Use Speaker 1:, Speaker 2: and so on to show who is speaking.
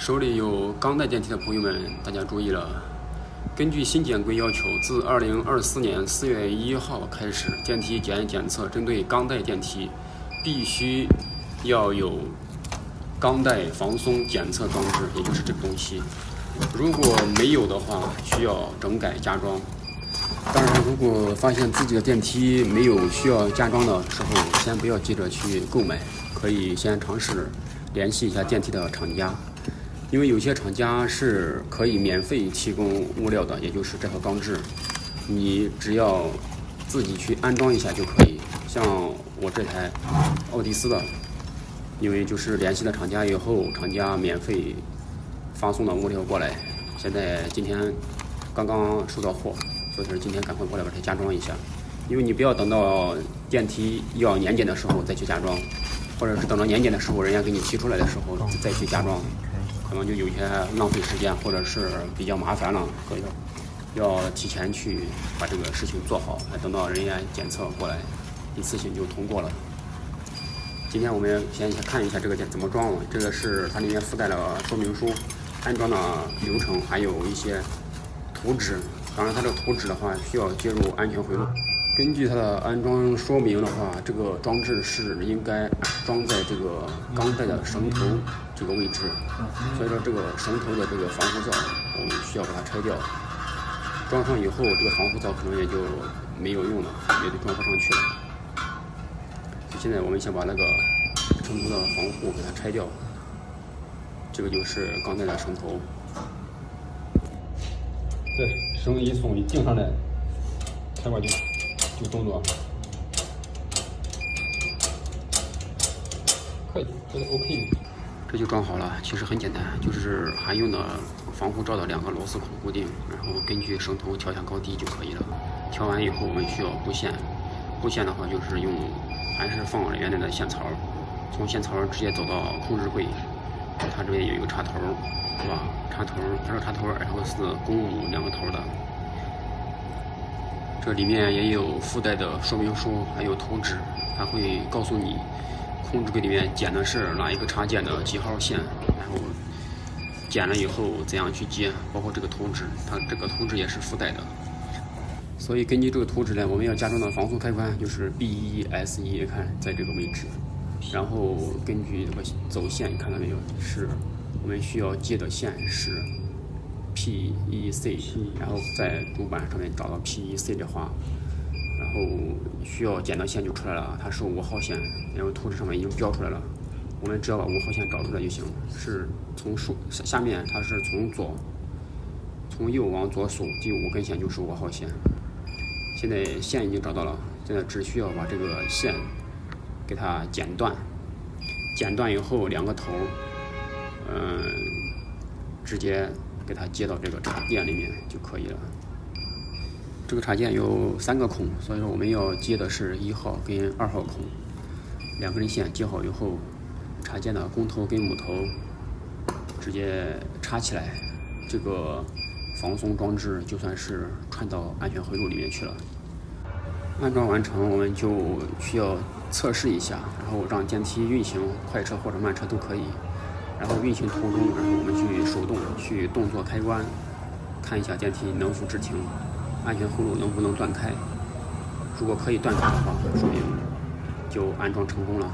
Speaker 1: 手里有钢带电梯的朋友们，大家注意了！根据新检规要求，自2024年4月1号开始，电梯检测针对钢带电梯，必须要有钢带防松检测装置，也就是这个东西。如果没有的话，需要整改加装。当然，如果发现自己的电梯没有需要加装的时候，先不要急着去购买，可以先尝试联系一下电梯的厂家。因为有些厂家是可以免费提供物料的，也就是这套装置，你只要自己去安装一下就可以。像我这台奥迪斯的，因为就是联系了厂家以后，厂家免费发送了物料过来，现在今天刚刚收到货，所以说今天赶快过来把它加装一下。因为你不要等到电梯要年检的时候再去加装，或者是等到年检的时候人家给你提出来的时候再去加装。可能就有些浪费时间，或者是比较麻烦了，所以说要提前去把这个事情做好，等到人家检测过来，一次性就通过了。今天我们先看一下这个怎么装。这个是它里面附带了说明书、安装的流程，还有一些图纸。当然，它这个图纸的话需要接入安全回路。根据它的安装说明的话，这个装置是应该装在这个钢带的绳头这个位置，所以说这个绳头的这个防护罩我们需要把它拆掉。装上以后，这个防护罩可能也就没有用了，也就装不上去了。现在我们先把那个绳头的防护给它拆掉，这个就是钢带的绳头。这绳一松一定上来，开过去。这个动作可以，这个 OK。这就装好了，其实很简单，就是含用的防护罩的2个螺丝孔固定，然后根据绳头调下高低就可以了。调完以后，我们需要布线，布线的话就是还是放原来的线槽，从线槽直接走到控制柜，它这边有一个插头，是吧？插头，它这插头 L 是公母2个头的。这里面也有附带的说明书，还有图纸，它会告诉你控制柜里面剪的是哪一个插件的几号线，然后剪了以后怎样去接，包括这个图纸，它这个图纸也是附带的。所以根据这个图纸呢，我们要加装的防松开关就是 B1S1，看在这个位置，然后根据这个走线，你看到没有？是我们需要接的线是P1C， 然后在主板上面找到 P1C 的话，然后需要剪的线就出来了，它是5号线，然后图纸上面已经标出来了，我们只要把5号线找出来就行。是从下面它是从右往左数，第5根线就是5号线。现在线已经找到了，现在只需要把这个线给它剪断，剪断以后2个头，直接给它接到这个插件里面就可以了。这个插件有3个孔，所以说我们要接的是1号跟2号孔，2根线接好以后，插件的公头跟母头直接插起来，这个防松装置就算是串到安全回路里面去了。安装完成，我们就需要测试一下，然后让电梯运行，快车或者慢车都可以。然后运行途中，然后我们去手动去动作开关，看一下电梯能否滞停，安全回路能不能断开。如果可以断开的话，说明就安装成功了。